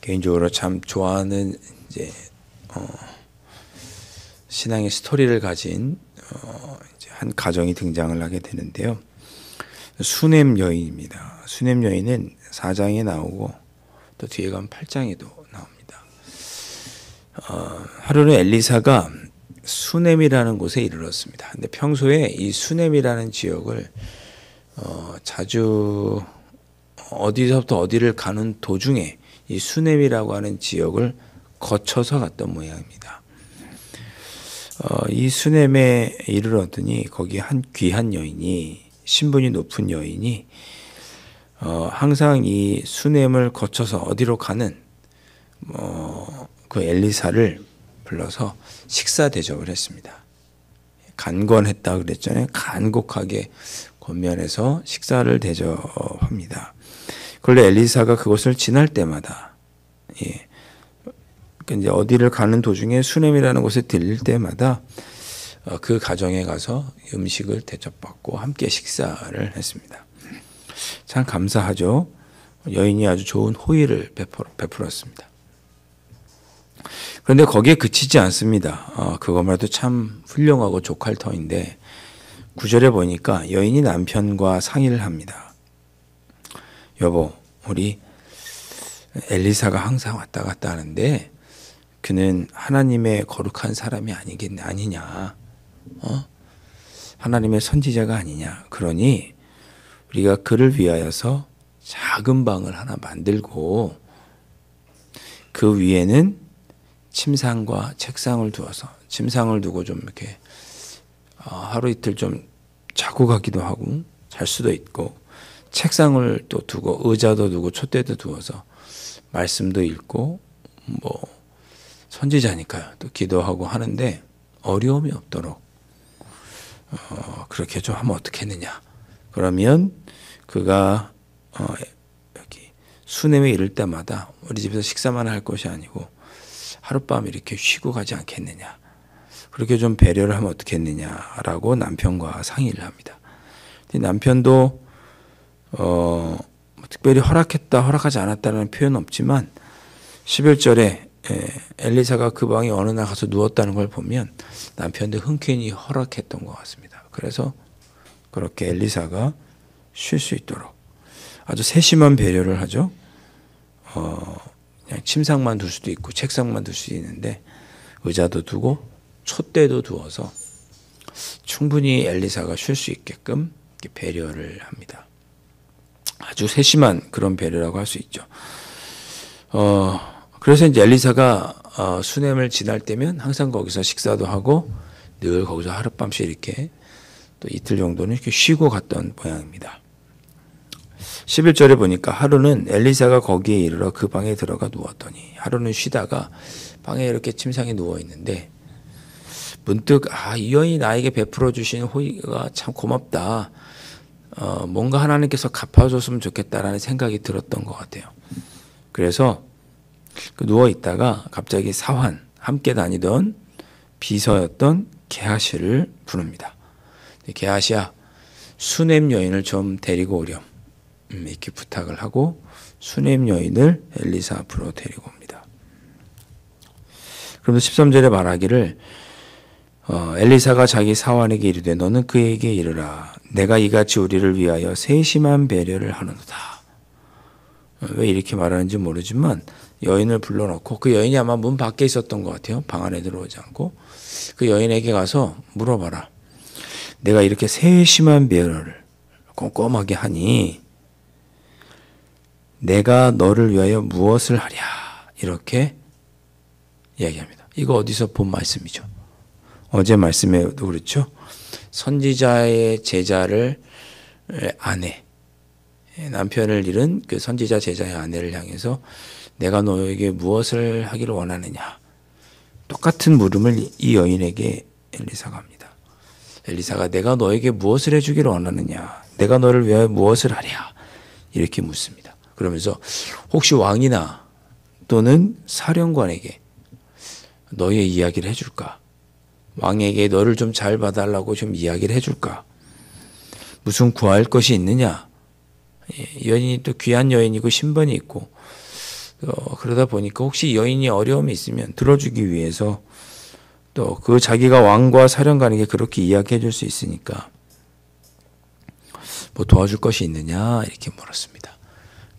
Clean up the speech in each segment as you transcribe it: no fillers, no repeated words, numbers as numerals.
개인적으로 참 좋아하는 이제 신앙의 스토리를 가진 이제 한 가정이 등장을 하게 되는데요. 수넴 여인입니다. 수넴 여인은 4장에 나오고 또 뒤에 가면 8장에도 나옵니다. 하루는 엘리사가 수넴이라는 곳에 이르렀습니다. 근데 평소에 이 수넴이라는 지역을 자주 어디서부터 어디를 가는 도중에 이 수넴이라고 하는 지역을 거쳐서 갔던 모양입니다. 이 수넴에 이르렀더니 거기 한 귀한 여인이, 신분이 높은 여인이 항상 이 수넴을 거쳐서 어디로 가는 그 엘리사를 불러서 식사 대접을 했습니다. 간권했다 그랬잖아요. 간곡하게 권면해서 식사를 대접합니다. 그런데 엘리사가 그곳을 지날 때마다, 이제 어디를 가는 도중에 수넴이라는 곳에 들릴 때마다 그 가정에 가서 음식을 대접받고 함께 식사를 했습니다. 참 감사하죠. 여인이 아주 좋은 호의를 베풀었습니다. 그런데 거기에 그치지 않습니다. 그것만도 참 훌륭하고 족할 터인데 9절에 보니까 여인이 남편과 상의를 합니다. 여보, 우리 엘리사가 항상 왔다 갔다 하는데 그는 하나님의 거룩한 사람이 아니냐? 하나님의 선지자가 아니냐? 그러니 우리가 그를 위하여서 작은 방을 하나 만들고 그 위에는 침상과 책상을 두어서, 침상을 두고 좀 이렇게 하루 이틀 좀 자고 가기도 하고 잘 수도 있고, 책상을 또 두고 의자도 두고 촛대도 두어서 말씀도 읽고 선지자니까요. 또 기도하고 하는데 어려움이 없도록 그렇게 좀 하면 어떻겠느냐. 그러면 그가 여기 수넴에 이를 때마다 우리 집에서 식사만 할 것이 아니고 하룻밤 이렇게 쉬고 가지 않겠느냐. 그렇게 좀 배려를 하면 어떻겠느냐라고 남편과 상의를 합니다. 남편도 특별히 허락했다 허락하지 않았다는 표현은 없지만 11절에 엘리사가 그 방에 어느 날 가서 누웠다는 걸 보면 남편도 흔쾌히 허락했던 것 같습니다. 그래서 그렇게 엘리사가 쉴 수 있도록 아주 세심한 배려를 하죠. 그냥 침상만 둘 수도 있고 책상만 둘 수도 있는데 의자도 두고 촛대도 두어서 충분히 엘리사가 쉴 수 있게끔 배려를 합니다. 아주 세심한 그런 배려라고 할 수 있죠. 그래서 이제 엘리사가 수넴을 지날 때면 항상 거기서 식사도 하고 늘 거기서 하룻밤씩 이렇게 또 이틀 정도는 이렇게 쉬고 갔던 모양입니다. 11절에 보니까 하루는 엘리사가 거기에 이르러 그 방에 들어가 누웠더니, 하루는 쉬다가 방에 이렇게 침상에 누워 있는데 문득 이 여인이 나에게 베풀어 주신 호의가 참 고맙다. 뭔가 하나님께서 갚아줬으면 좋겠다라는 생각이 들었던 것 같아요. 그래서 누워 있다가 갑자기 사환, 함께 다니던 비서였던 게하시를 부릅니다. 게하시야, 수넴 여인을 좀 데리고 오렴. 이렇게 부탁을 하고 수넴 여인을 엘리사 앞으로 데리고 옵니다. 그러면 13절에 말하기를 엘리사가 자기 사환에게 이르되 너는 그에게 이르라. 내가 이같이 우리를 위하여 세심한 배려를 하노다. 왜 이렇게 말하는지 모르지만 여인을 불러놓고, 그 여인이 아마 문 밖에 있었던 것 같아요. 방 안에 들어오지 않고. 그 여인에게 가서 물어봐라. 내가 이렇게 세심한 배려를 꼼꼼하게 하니 내가 너를 위하여 무엇을 하랴. 이렇게 이야기합니다. 이거 어디서 본 말씀이죠? 어제 말씀에도 그렇죠. 선지자의 제자를 아내, 남편을 잃은 그 선지자 제자의 아내를 향해서 내가 너에게 무엇을 하기를 원하느냐. 똑같은 물음을 이 여인에게 엘리사가 합니다. 엘리사가 내가 너에게 무엇을 해주기를 원하느냐. 내가 너를 위하여 무엇을 하랴. 이렇게 묻습니다. 그러면서 혹시 왕이나 또는 사령관에게 너의 이야기를 해줄까? 왕에게 너를 좀 잘 봐달라고 좀 이야기를 해줄까? 무슨 구할 것이 있느냐? 여인이 또 귀한 여인이고 신분이 있고 그러다 보니까 혹시 여인이 어려움이 있으면 들어주기 위해서 또 그 자기가 왕과 사령관에게 그렇게 이야기해 줄 수 있으니까 뭐 도와줄 것이 있느냐 이렇게 물었습니다.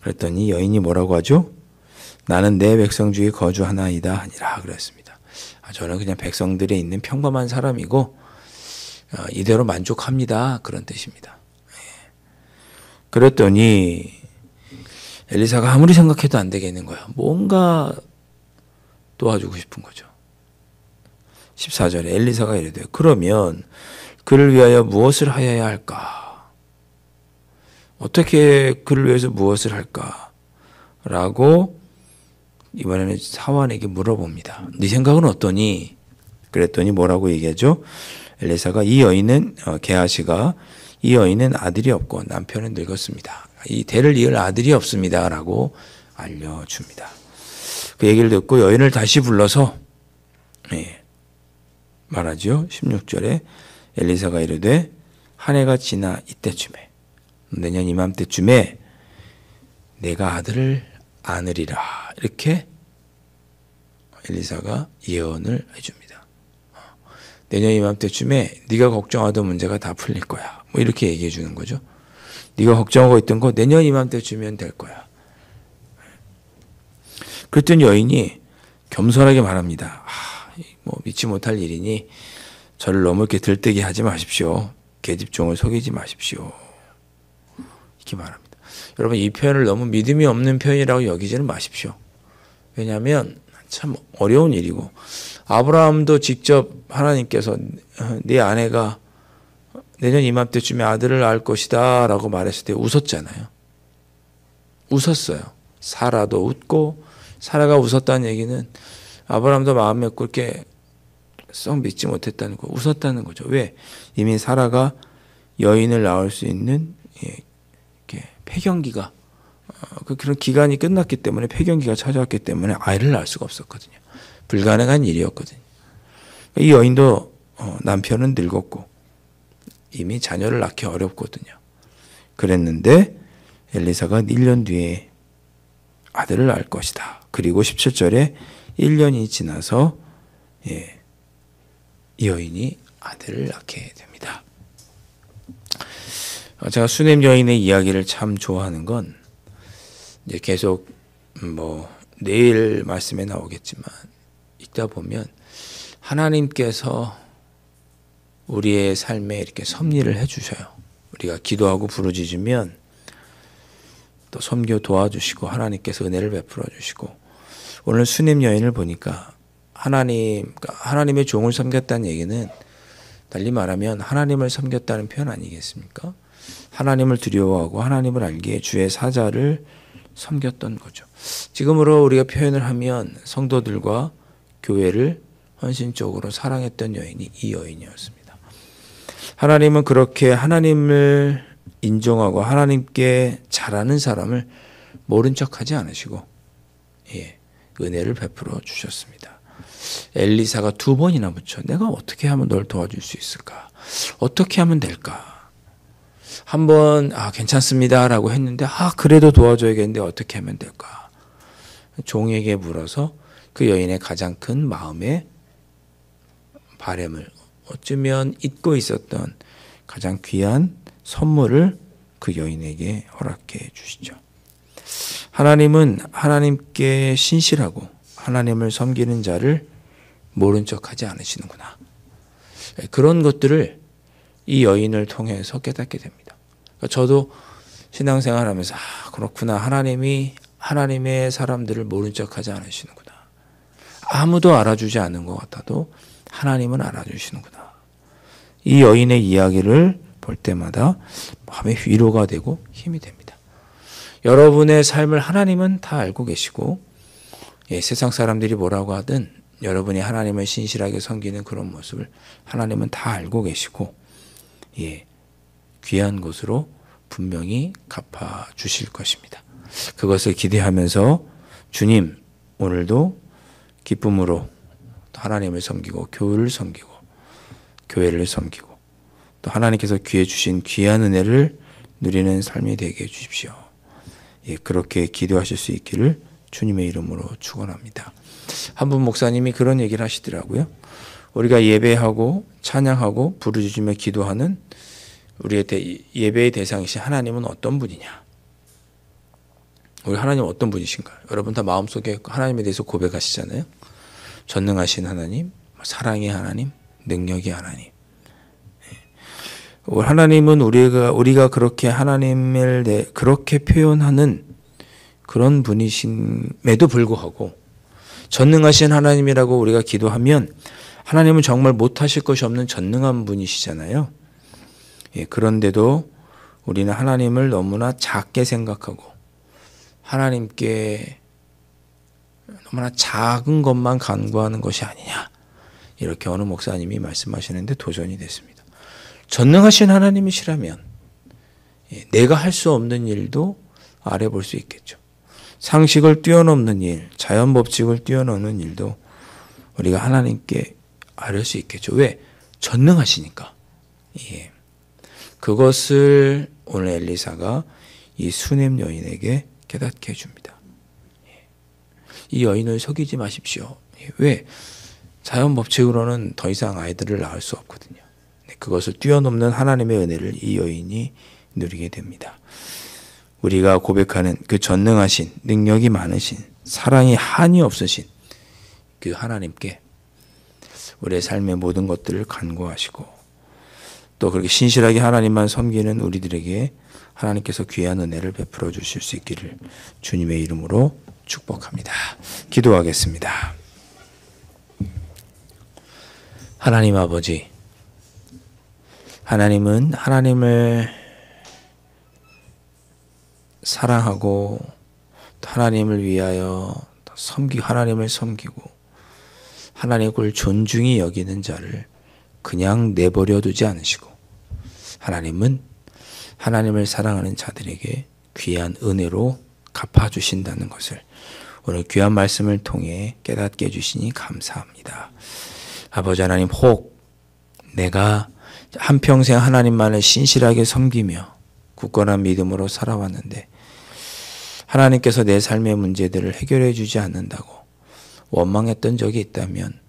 그랬더니 여인이 뭐라고 하죠? 나는 내 백성 중에 거주하나이다 하니라 그랬습니다. 저는 그냥 백성들에 있는 평범한 사람이고 이대로 만족합니다. 그런 뜻입니다. 그랬더니 엘리사가 아무리 생각해도 안 되겠는 거예요. 뭔가 도와주고 싶은 거죠. 14절에 엘리사가 이르되 그러면 그를 위하여 무엇을 하여야 할까? 어떻게 그를 위해서 무엇을 할까? 라고 이번에는 사환에게 물어봅니다. 네 생각은 어떠니? 그랬더니 뭐라고 얘기하죠? 엘리사가 이 여인은 게하시가 이 여인은 아들이 없고 남편은 늙었습니다. 이 대를 이을 아들이 없습니다. 라고 알려줍니다. 그 얘기를 듣고 여인을 다시 불러서 말하죠. 16절에 엘리사가 이르되 한 해가 지나 이때쯤에 내년 이맘때쯤에 내가 아들을 안으리라. 이렇게 엘리사가 예언을 해줍니다. 내년 이맘때쯤에 네가 걱정하던 문제가 다 풀릴 거야. 뭐 이렇게 얘기해 주는 거죠. 네가 걱정하고 있던 거 내년 이맘때쯤이면 될 거야. 그랬더니 여인이 겸손하게 말합니다. 뭐 믿지 못할 일이니 저를 너무 이렇게 들뜨게 하지 마십시오. 계집종을 속이지 마십시오. 이렇게 말합니다. 여러분 이 표현을 너무 믿음이 없는 표현이라고 여기지는 마십시오. 왜냐하면 참 어려운 일이고 아브라함도 직접 하나님께서 네 아내가 내년 이맘때쯤에 아들을 낳을 것이다 라고 말했을 때 웃었잖아요. 웃었어요. 사라도 웃고 사라가 웃었다는 얘기는 아브라함도 마음에 그렇게 썩 믿지 못했다는 거, 웃었다는 거죠. 왜? 이미 사라가 여인을 낳을 수 있는 이렇게 폐경기가 그런 기간이 끝났기 때문에 폐경기가 찾아왔기 때문에 아이를 낳을 수가 없었거든요. 불가능한 일이었거든요. 이 여인도 남편은 늙었고 이미 자녀를 낳기 어렵거든요. 그랬는데 엘리사가 1년 뒤에 아들을 낳을 것이다. 그리고 17절에 1년이 지나서 이 여인이 아들을 낳게 됩니다. 제가 수넴 여인의 이야기를 참 좋아하는 건 이제 계속 뭐 내일 말씀에 나오겠지만 읽다 보면 하나님께서 우리의 삶에 이렇게 섭리를 해주셔요. 우리가 기도하고 부르짖으면 또 섬겨 도와주시고 하나님께서 은혜를 베풀어 주시고 오늘 수넴 여인을 보니까 하나님의 종을 섬겼다는 얘기는 달리 말하면 하나님을 섬겼다는 표현 아니겠습니까? 하나님을 두려워하고 하나님을 알기에 주의 사자를 섬겼던 거죠. 지금으로 우리가 표현을 하면 성도들과 교회를 헌신적으로 사랑했던 여인이 이 여인이었습니다. 하나님은 그렇게 하나님을 인정하고 하나님께 잘하는 사람을 모른 척하지 않으시고 은혜를 베풀어 주셨습니다. 엘리사가 2번이나 묻혀 내가 어떻게 하면 널 도와줄 수 있을까? 어떻게 하면 될까? 한 번 괜찮습니다 라고 했는데 그래도 도와줘야겠는데 어떻게 하면 될까? 종에게 물어서 그 여인의 가장 큰 마음의 바람을 어쩌면 잊고 있었던 가장 귀한 선물을 그 여인에게 허락해 주시죠. 하나님은 하나님께 신실하고 하나님을 섬기는 자를 모른 척하지 않으시는구나. 그런 것들을 이 여인을 통해서 깨닫게 됩니다. 저도 신앙생활하면서 그렇구나. 하나님이 하나님의 사람들을 모른 척하지 않으시는구나. 아무도 알아주지 않은 것 같아도 하나님은 알아주시는구나. 이 여인의 이야기를 볼 때마다 마음의 위로가 되고 힘이 됩니다. 여러분의 삶을 하나님은 다 알고 계시고 세상 사람들이 뭐라고 하든 여러분이 하나님을 신실하게 섬기는 그런 모습을 하나님은 다 알고 계시고 귀한 것으로 분명히 갚아주실 것입니다. 그것을 기대하면서 주님 오늘도 기쁨으로 하나님을 섬기고 교회를 섬기고 교회를 섬기고 또 하나님께서 귀해 주신 귀한 은혜를 누리는 삶이 되게 해주십시오. 그렇게 기도하실 수 있기를 주님의 이름으로 축원합니다. 한 분 목사님이 그런 얘기를 하시더라고요. 우리가 예배하고 찬양하고 부르짖으며 기도하는 우리의 예배의 대상이신 하나님은 어떤 분이냐? 우리 하나님 어떤 분이신가요? 여러분 다 마음속에 하나님에 대해서 고백하시잖아요. 전능하신 하나님, 사랑의 하나님, 능력의 하나님. 하나님은 우리가 그렇게 하나님을 그렇게 표현하는 그런 분이심에도 불구하고 전능하신 하나님이라고 우리가 기도하면 하나님은 정말 못하실 것이 없는 전능한 분이시잖아요. 그런데도 우리는 하나님을 너무나 작게 생각하고 하나님께 너무나 작은 것만 간구하는 것이 아니냐, 이렇게 어느 목사님이 말씀하시는데 도전이 됐습니다. 전능하신 하나님이시라면 내가 할 수 없는 일도 알아볼 수 있겠죠. 상식을 뛰어넘는 일, 자연 법칙을 뛰어넘는 일도 우리가 하나님께 아뢰 수 있겠죠. 왜? 전능하시니까. 그것을 오늘 엘리사가 이 수넴 여인에게 깨닫게 해줍니다. 이 여인을 속이지 마십시오. 왜? 자연 법칙으로는 더 이상 아이들을 낳을 수 없거든요. 그것을 뛰어넘는 하나님의 은혜를 이 여인이 누리게 됩니다. 우리가 고백하는 그 전능하신, 능력이 많으신, 사랑이 한이 없으신 그 하나님께 우리의 삶의 모든 것들을 간구하시고 또 그렇게 신실하게 하나님만 섬기는 우리들에게 하나님께서 귀한 은혜를 베풀어 주실 수 있기를 주님의 이름으로 축복합니다. 기도하겠습니다. 하나님 아버지, 하나님은 하나님을 사랑하고 하나님을 위하여 하나님을 섬기고 하나님을 존중히 여기는 자를 그냥 내버려 두지 않으시고 하나님은 하나님을 사랑하는 자들에게 귀한 은혜로 갚아주신다는 것을 오늘 귀한 말씀을 통해 깨닫게 해주시니 감사합니다. 아버지 하나님, 혹 내가 한평생 하나님만을 신실하게 섬기며 굳건한 믿음으로 살아왔는데 하나님께서 내 삶의 문제들을 해결해 주지 않는다고 원망했던 적이 있다면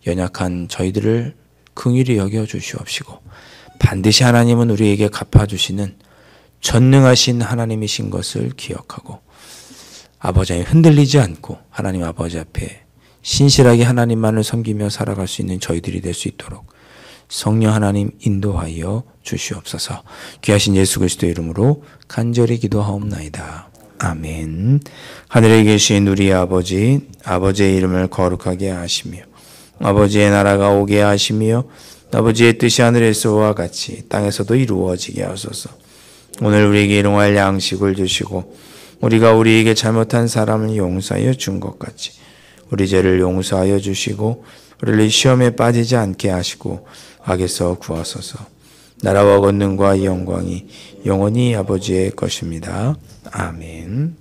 연약한 저희들을 긍휼히 여겨 주시옵시고 반드시 하나님은 우리에게 갚아주시는 전능하신 하나님이신 것을 기억하고 아버지 흔들리지 않고 하나님 아버지 앞에 신실하게 하나님만을 섬기며 살아갈 수 있는 저희들이 될 수 있도록 성령 하나님 인도하여 주시옵소서. 귀하신 예수 그리스도의 이름으로 간절히 기도하옵나이다. 아멘. 하늘에 계신 우리 아버지, 아버지의 이름을 거룩하게 하시며 아버지의 나라가 오게 하시며 아버지의 뜻이 하늘에서와 같이 땅에서도 이루어지게 하소서. 오늘 우리에게 일용할 양식을 주시고 우리가 우리에게 잘못한 사람을 용서하여 준 것 같이 우리 죄를 용서하여 주시고 우리를 시험에 빠지지 않게 하시고 악에서 구하소서. 나라와 권능과 영광이 영원히 아버지의 것입니다. 아멘.